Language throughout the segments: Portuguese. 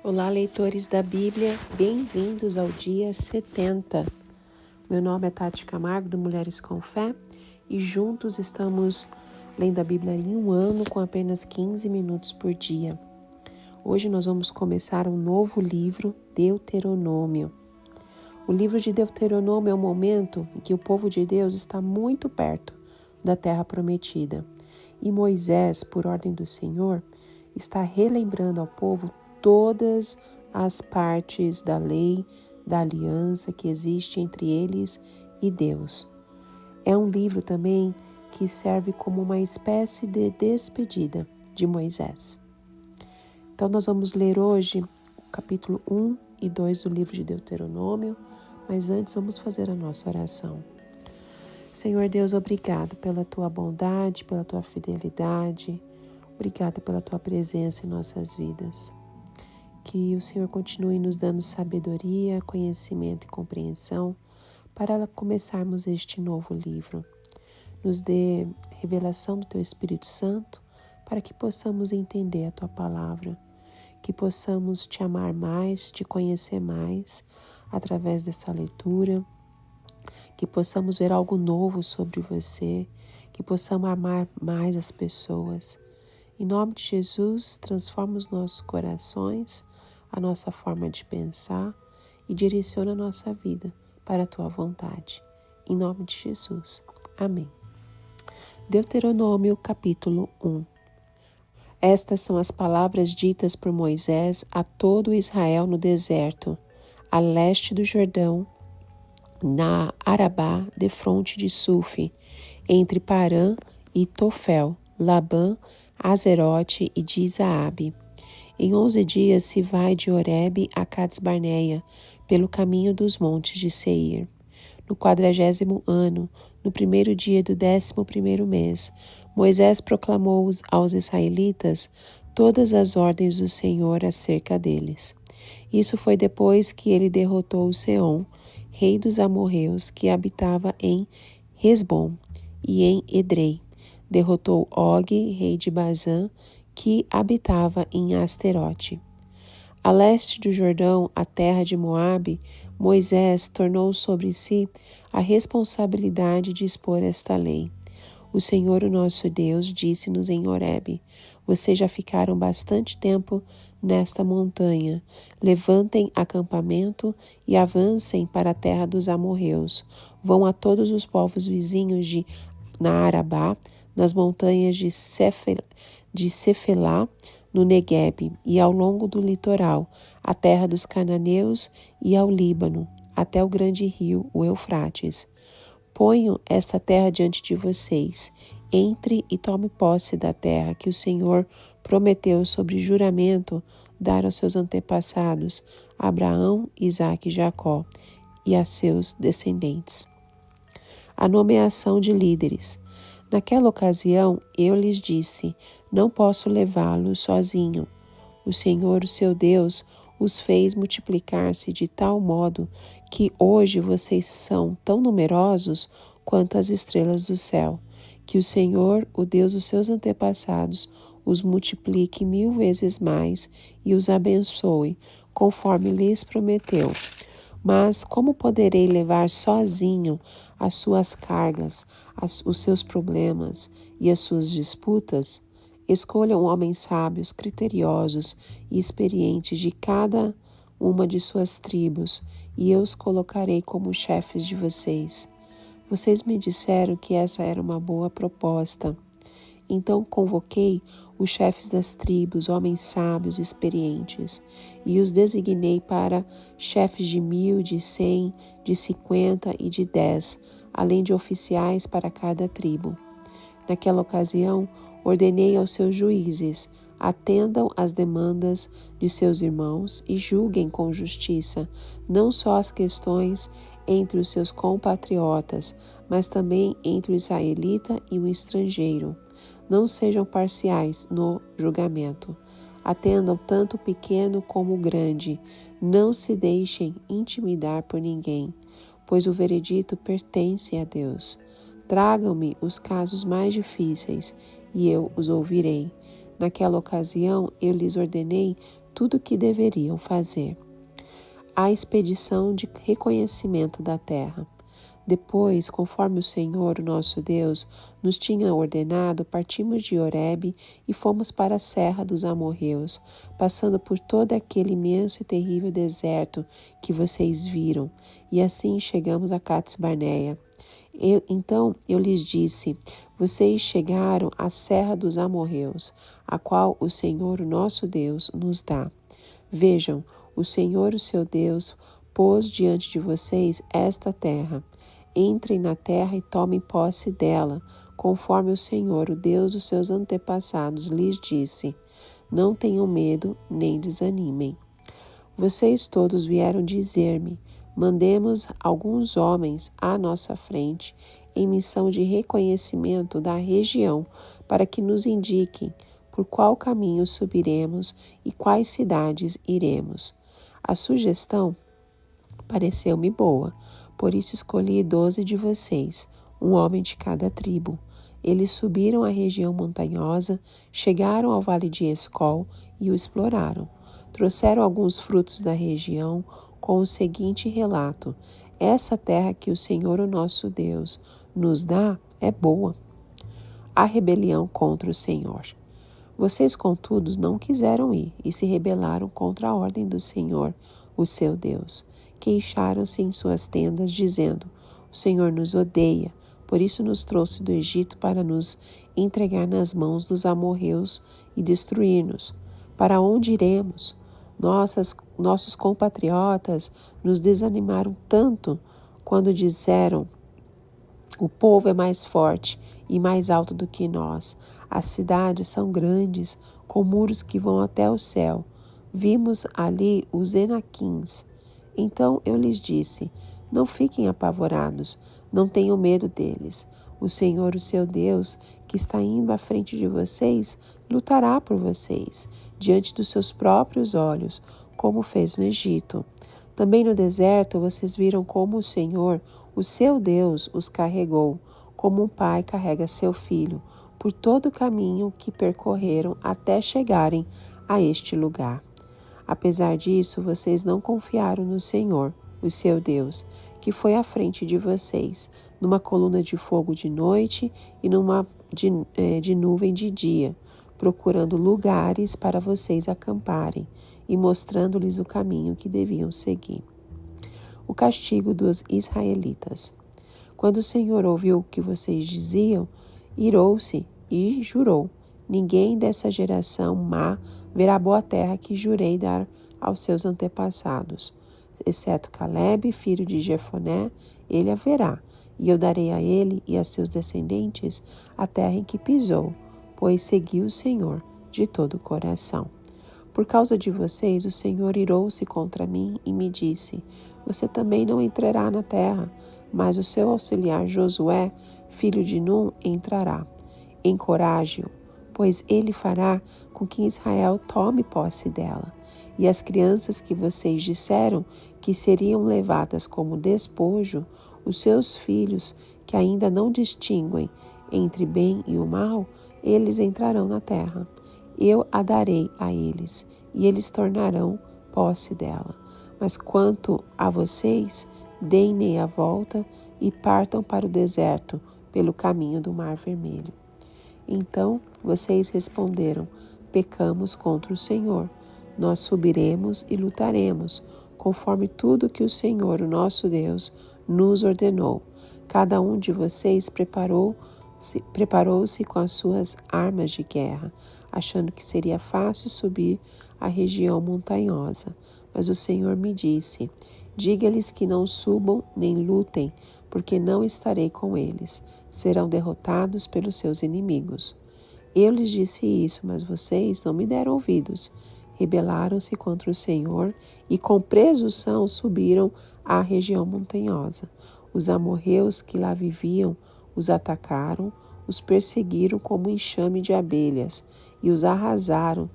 Olá, leitores da Bíblia, bem-vindos ao dia 70. Meu nome é Tati Camargo, do Mulheres com Fé, e juntos estamos lendo a Bíblia em um ano com apenas 15 minutos por dia. Hoje nós vamos começar um novo livro, Deuteronômio. O livro de Deuteronômio é um momento em que o povo de Deus está muito perto da terra prometida. E Moisés, por ordem do Senhor, está relembrando ao povo todas as partes da lei, da aliança que existe entre eles e Deus. É um livro também que serve como uma espécie de despedida de Moisés. Então nós vamos ler hoje o capítulo 1 e 2 do livro de Deuteronômio, mas antes vamos fazer a nossa oração. Senhor Deus, obrigado pela tua bondade, pela tua fidelidade, obrigado pela tua presença em nossas vidas. Que o Senhor continue nos dando sabedoria, conhecimento e compreensão para começarmos este novo livro. Nos dê revelação do teu Espírito Santo para que possamos entender a tua palavra, que possamos te amar mais, te conhecer mais através dessa leitura, que possamos ver algo novo sobre você, que possamos amar mais as pessoas. Em nome de Jesus, transforma os nossos corações, a nossa forma de pensar e direciona a nossa vida para a tua vontade. Em nome de Jesus. Amém. Deuteronômio, capítulo 1. Estas são as palavras ditas por Moisés a todo Israel no deserto, a leste do Jordão, na Arabá, defronte de Sufi, entre Parã e Tofel, Labã, Azerote e de Zaabe. Em 11 dias se vai de Horebe a Cades-Barneia, pelo caminho dos montes de Seir. No 40º ano, no primeiro dia do 11º mês, Moisés proclamou aos israelitas todas as ordens do Senhor acerca deles. Isso foi depois que ele derrotou Seom, rei dos amorreus, que habitava em Hesbom e em Edrei. Derrotou Og, rei de Bazã, que habitava em Asterote. A leste do Jordão, a terra de Moabe, Moisés tornou sobre si a responsabilidade de expor esta lei. O Senhor, o nosso Deus, disse-nos em Horebe: vocês já ficaram bastante tempo nesta montanha. Levantem acampamento e avancem para a terra dos amorreus. Vão a todos os povos vizinhos na Arabá, nas montanhas de Cefelá, no Neguebe, e ao longo do litoral, a terra dos cananeus e ao Líbano, até o grande rio, o Eufrates. Ponho esta terra diante de vocês. Entre e tome posse da terra que o Senhor prometeu sobre juramento dar aos seus antepassados, Abraão, Isaque e Jacó, e a seus descendentes. A nomeação de líderes. Naquela ocasião, eu lhes disse: não posso levá-los sozinho. O Senhor, o seu Deus, os fez multiplicar-se de tal modo que hoje vocês são tão numerosos quanto as estrelas do céu. Que o Senhor, o Deus dos seus antepassados, os multiplique 1000 vezes mais e os abençoe, conforme lhes prometeu. Mas como poderei levar sozinho as suas cargas, os seus problemas e as suas disputas? Escolham homens sábios, criteriosos e experientes de cada uma de suas tribos, e eu os colocarei como chefes de vocês. Vocês me disseram que essa era uma boa proposta. Então convoquei os chefes das tribos, homens sábios e experientes, e os designei para chefes de 1000, de 100, de 50 e de 10, além de oficiais para cada tribo. Naquela ocasião, ordenei aos seus juízes: atendam às demandas de seus irmãos e julguem com justiça, não só as questões entre os seus compatriotas, mas também entre o israelita e o estrangeiro. Não sejam parciais no julgamento. Atendam tanto o pequeno como o grande. Não se deixem intimidar por ninguém, pois o veredito pertence a Deus. Tragam-me os casos mais difíceis, e eu os ouvirei. Naquela ocasião, eu lhes ordenei tudo o que deveriam fazer. A expedição de reconhecimento da terra. Depois, conforme o Senhor, nosso Deus, nos tinha ordenado, partimos de Horebe e fomos para a serra dos amorreus, passando por todo aquele imenso e terrível deserto que vocês viram, e assim chegamos a Cades-Barneia. Então eu lhes disse: vocês chegaram à serra dos amorreus, a qual o Senhor, nosso Deus, nos dá. Vejam, o Senhor, o seu Deus, pôs diante de vocês esta terra. Entrem na terra e tomem posse dela, conforme o Senhor, o Deus dos seus antepassados, lhes disse. Não tenham medo, nem desanimem. Vocês todos vieram dizer-me: mandemos alguns homens à nossa frente em missão de reconhecimento da região, para que nos indiquem por qual caminho subiremos e quais cidades iremos. A sugestão pareceu-me boa, por isso escolhi 12 de vocês, um homem de cada tribo. Eles subiram a região montanhosa, chegaram ao vale de Escol e o exploraram. Trouxeram alguns frutos da região com o seguinte relato: essa terra que o Senhor, o nosso Deus, nos dá é boa. A rebelião contra o Senhor. Vocês, contudo, não quiseram ir e se rebelaram contra a ordem do Senhor, o seu Deus. Queixaram-se em suas tendas, dizendo: o Senhor nos odeia, por isso nos trouxe do Egito para nos entregar nas mãos dos amorreus e destruir-nos. Para onde iremos? Nossos compatriotas nos desanimaram tanto quando disseram: o povo é mais forte e mais alto do que nós. As cidades são grandes, com muros que vão até o céu. Vimos ali os Enaquins. Então eu lhes disse: não fiquem apavorados, não tenham medo deles. O Senhor, o seu Deus, que está indo à frente de vocês, lutará por vocês, diante dos seus próprios olhos, como fez no Egito. Também no deserto vocês viram como o Senhor, o seu Deus, os carregou, como um pai carrega seu filho, por todo o caminho que percorreram até chegarem a este lugar. Apesar disso, vocês não confiaram no Senhor, o seu Deus, que foi à frente de vocês, numa coluna de fogo de noite e numa de nuvem de dia, procurando lugares para vocês acamparem e mostrando-lhes o caminho que deviam seguir. O castigo dos israelitas. Quando o Senhor ouviu o que vocês diziam, irou-se e jurou: ninguém dessa geração má verá a boa terra que jurei dar aos seus antepassados. Exceto Calebe, filho de Jefoné, ele a verá, e eu darei a ele e a seus descendentes a terra em que pisou, pois seguiu o Senhor de todo o coração. Por causa de vocês, o Senhor irou-se contra mim e me disse: você também não entrará na terra, mas o seu auxiliar Josué, filho de Num, entrará. Encoraje-o, pois ele fará com que Israel tome posse dela. E as crianças que vocês disseram que seriam levadas como despojo, os seus filhos, que ainda não distinguem entre bem e o mal, eles entrarão na terra. Eu a darei a eles, e eles tornarão posse dela. Mas quanto a vocês, deem meia volta e partam para o deserto, pelo caminho do Mar Vermelho. Então vocês responderam: pecamos contra o Senhor. Nós subiremos e lutaremos, conforme tudo que o Senhor, o nosso Deus, nos ordenou. Cada um de vocês preparou-se com as suas armas de guerra, achando que seria fácil subir a região montanhosa. Mas o Senhor me disse: diga-lhes que não subam nem lutem, porque não estarei com eles. Serão derrotados pelos seus inimigos. Eu lhes disse isso, mas vocês não me deram ouvidos. Rebelaram-se contra o Senhor e com presunção subiram à região montanhosa. Os amorreus que lá viviam os atacaram, os perseguiram como um enxame de abelhas e os arrasaram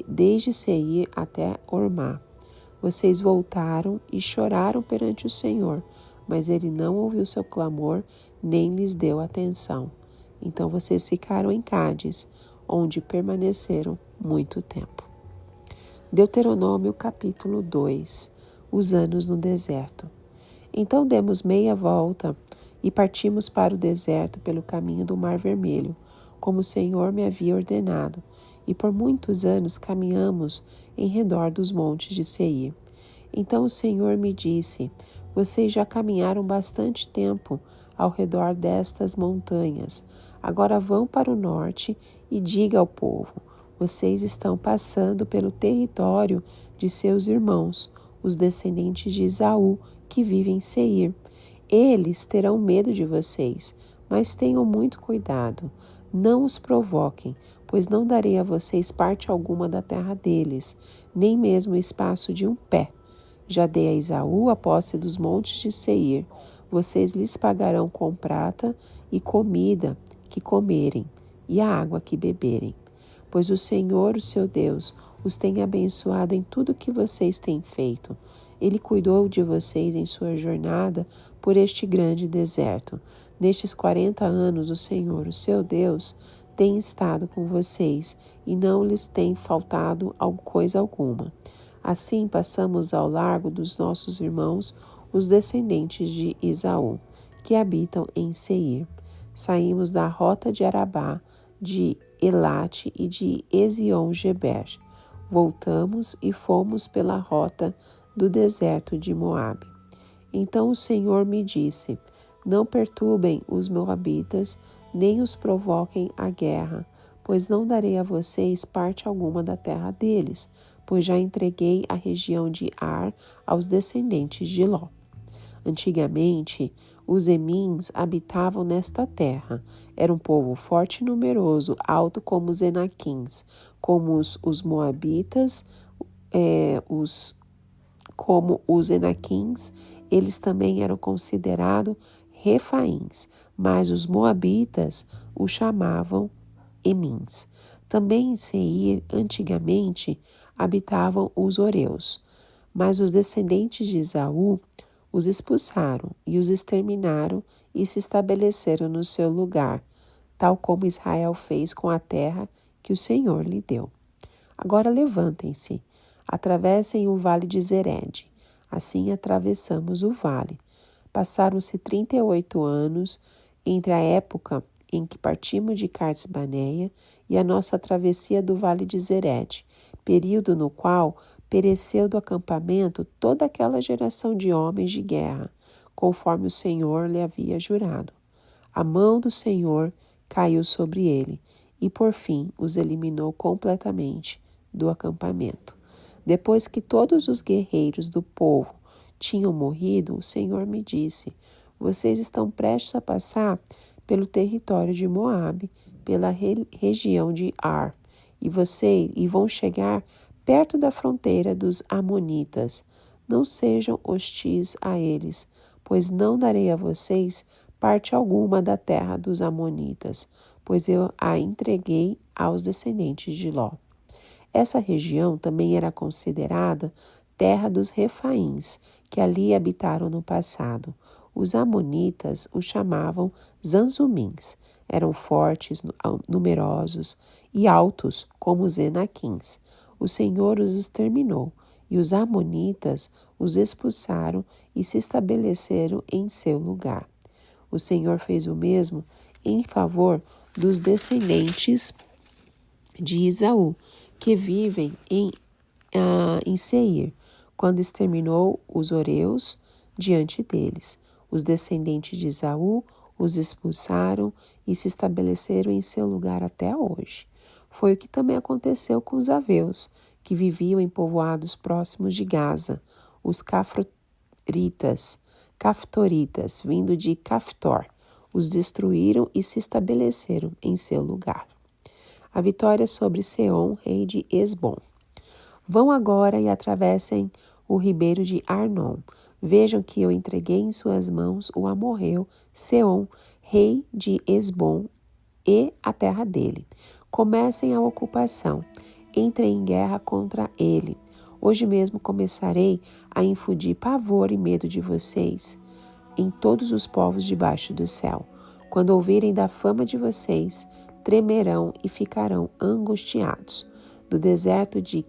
desde Seir até Ormá. Vocês voltaram e choraram perante o Senhor, mas ele não ouviu seu clamor, nem lhes deu atenção. Então vocês ficaram em Cádiz, onde permaneceram muito tempo. Deuteronômio capítulo 2. Os anos no deserto. Então demos meia volta e partimos para o deserto pelo caminho do Mar Vermelho, como o Senhor me havia ordenado, e por muitos anos caminhamos em redor dos montes de Seir. Então o Senhor me disse: vocês já caminharam bastante tempo ao redor destas montanhas. Agora vão para o norte e diga ao povo: vocês estão passando pelo território de seus irmãos, os descendentes de Esaú, que vivem em Seir. Eles terão medo de vocês, mas tenham muito cuidado. Não os provoquem, pois não darei a vocês parte alguma da terra deles, nem mesmo o espaço de um pé. Já dei a Esaú a posse dos montes de Seir. Vocês lhes pagarão com prata e comida que comerem, e a água que beberem. Pois o Senhor, o seu Deus, os tem abençoado em tudo que vocês têm feito. Ele cuidou de vocês em sua jornada por este grande deserto. Nestes 40 anos, o Senhor, o seu Deus, tem estado com vocês e não lhes tem faltado coisa alguma. Assim passamos ao largo dos nossos irmãos, os descendentes de Esaú, que habitam em Seir. Saímos da rota de Arabá, de Elate e de Ezion-Geber. Voltamos e fomos pela rota do deserto de Moabe. Então o Senhor me disse: não perturbem os moabitas, nem os provoquem à guerra, pois não darei a vocês parte alguma da terra deles, pois já entreguei a região de Ar aos descendentes de Ló. Antigamente, os Emins habitavam nesta terra. Era um povo forte e numeroso, alto como os Enaquins, como os Moabitas, como os Enaquins, eles também eram considerados Refaíns, mas os Moabitas os chamavam Emins. Também em Seir, antigamente, habitavam os Oreus, mas os descendentes de Esaú os expulsaram e os exterminaram e se estabeleceram no seu lugar, tal como Israel fez com a terra que o Senhor lhe deu. Agora levantem-se, atravessem o vale de Zered. Assim atravessamos o vale. Passaram-se 38 anos entre a época em que partimos de Cades-Barneia e a nossa travessia do vale de Zered, período no qual pereceu do acampamento toda aquela geração de homens de guerra, conforme o Senhor lhe havia jurado. A mão do Senhor caiu sobre ele e, por fim, os eliminou completamente do acampamento. Depois que todos os guerreiros do povo tinham morrido, o Senhor me disse: vocês estão prestes a passar pelo território de Moabe, pela região de Ar, e vão chegar perto da fronteira dos Amonitas. Não sejam hostis a eles, pois não darei a vocês parte alguma da terra dos Amonitas, pois eu a entreguei aos descendentes de Ló. Essa região também era considerada terra dos Refaíns, que ali habitaram no passado. Os Amonitas os chamavam Zanzumins. Eram fortes, numerosos e altos como os Enaquins. O Senhor os exterminou, e os Amonitas os expulsaram e se estabeleceram em seu lugar. O Senhor fez o mesmo em favor dos descendentes de Esaú, que vivem em Seir, quando exterminou os Oreus diante deles. Os descendentes de Esaú os expulsaram e se estabeleceram em seu lugar até hoje. Foi o que também aconteceu com os Aveus, que viviam em povoados próximos de Gaza, os Caftoritas, vindo de Caftor, os destruíram e se estabeleceram em seu lugar. A vitória sobre Seom, rei de Esbom. Vão agora e atravessem o ribeiro de Arnon. Vejam que eu entreguei em suas mãos o amorreu Seom, rei de Esbom, e a terra dele. Comecem a ocupação. Entrem em guerra contra ele. Hoje mesmo começarei a infundir pavor e medo de vocês em todos os povos debaixo do céu. Quando ouvirem da fama de vocês, tremerão e ficarão angustiados. Do deserto de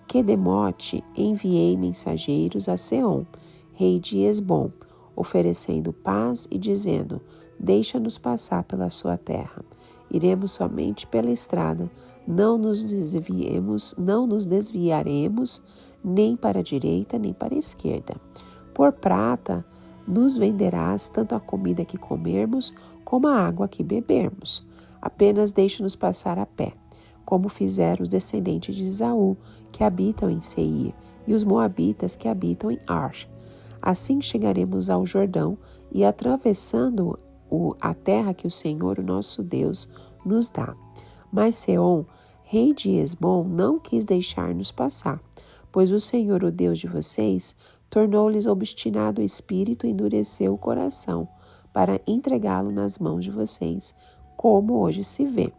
Quedemote enviei mensageiros a Seom, rei de Hesbom, oferecendo paz e dizendo: deixa-nos passar pela sua terra. Iremos somente pela estrada, não nos desviaremos nem para a direita nem para a esquerda. Por prata nos venderás tanto a comida que comermos como a água que bebermos. Apenas deixa-nos passar a pé, como fizeram os descendentes de Esaú, que habitam em Seir, e os moabitas que habitam em Ar. Assim chegaremos ao Jordão e atravessando a terra que o Senhor, o nosso Deus, nos dá. Mas Seom, rei de Hesbom, não quis deixar-nos passar, pois o Senhor, o Deus de vocês, tornou-lhes obstinado o espírito e endureceu o coração, para entregá-lo nas mãos de vocês, como hoje se vê.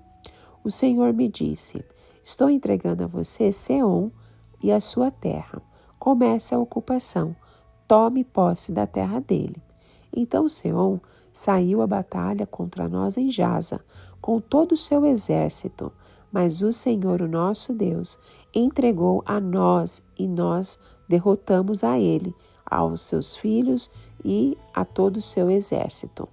O Senhor me disse: estou entregando a você Seom e a sua terra. Comece a ocupação. Tome posse da terra dele. Então Seom saiu à batalha contra nós em Jaza, com todo o seu exército. Mas o Senhor, o nosso Deus, entregou a nós e nós derrotamos a ele, aos seus filhos e a todo o seu exército.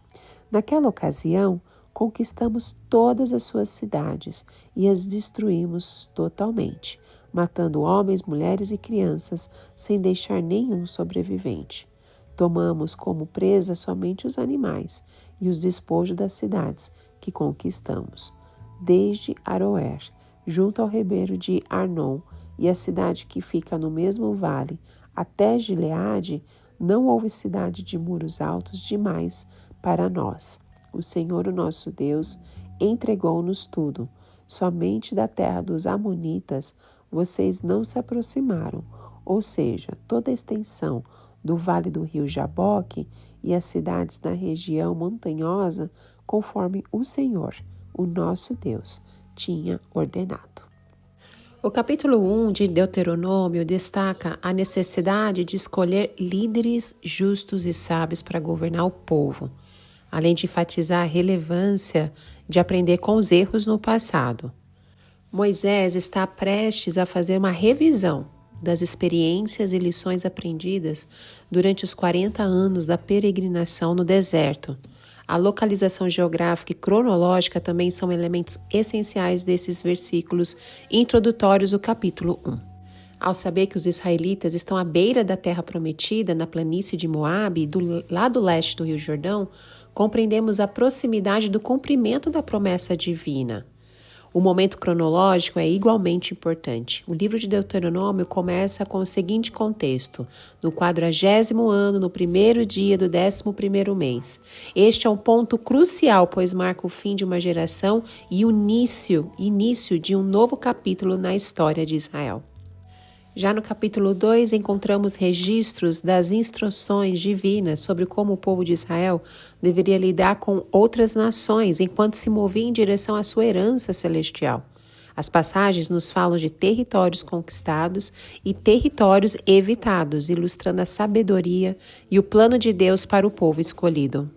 Naquela ocasião, conquistamos todas as suas cidades e as destruímos totalmente, matando homens, mulheres e crianças, sem deixar nenhum sobrevivente. Tomamos como presa somente os animais e os despojos das cidades que conquistamos, desde Aroer, junto ao ribeiro de Arnon, e a cidade que fica no mesmo vale, até Gileade. Não houve cidade de muros altos demais para nós. O Senhor, o nosso Deus, entregou-nos tudo. Somente da terra dos Amonitas vocês não se aproximaram, ou seja, toda a extensão do vale do rio Jaboque e as cidades da região montanhosa, conforme o Senhor, o nosso Deus, tinha ordenado. O capítulo 1 de Deuteronômio destaca a necessidade de escolher líderes justos e sábios para governar o povo, além de enfatizar a relevância de aprender com os erros no passado. Moisés está prestes a fazer uma revisão das experiências e lições aprendidas durante os 40 anos da peregrinação no deserto. A localização geográfica e cronológica também são elementos essenciais desses versículos introdutórios do capítulo 1. Ao saber que os israelitas estão à beira da terra prometida, na planície de Moabe, do lado leste do Rio Jordão, compreendemos a proximidade do cumprimento da promessa divina. O momento cronológico é igualmente importante. O livro de Deuteronômio começa com o seguinte contexto: no 40º ano, no primeiro dia do 11º mês. Este é um ponto crucial, pois marca o fim de uma geração e o início de um novo capítulo na história de Israel. Já no capítulo 2, encontramos registros das instruções divinas sobre como o povo de Israel deveria lidar com outras nações enquanto se movia em direção à sua herança celestial. As passagens nos falam de territórios conquistados e territórios evitados, ilustrando a sabedoria e o plano de Deus para o povo escolhido.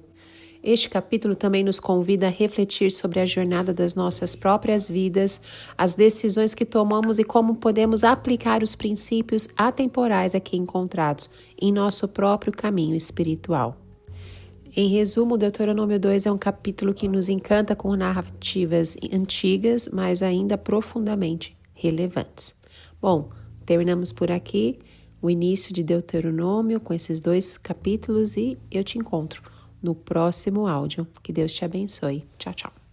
Este capítulo também nos convida a refletir sobre a jornada das nossas próprias vidas, as decisões que tomamos e como podemos aplicar os princípios atemporais aqui encontrados em nosso próprio caminho espiritual. Em resumo, Deuteronômio 2 é um capítulo que nos encanta com narrativas antigas, mas ainda profundamente relevantes. Bom, terminamos por aqui o início de Deuteronômio com esses 2 capítulos e eu te encontro no próximo áudio. Que Deus te abençoe. Tchau, tchau.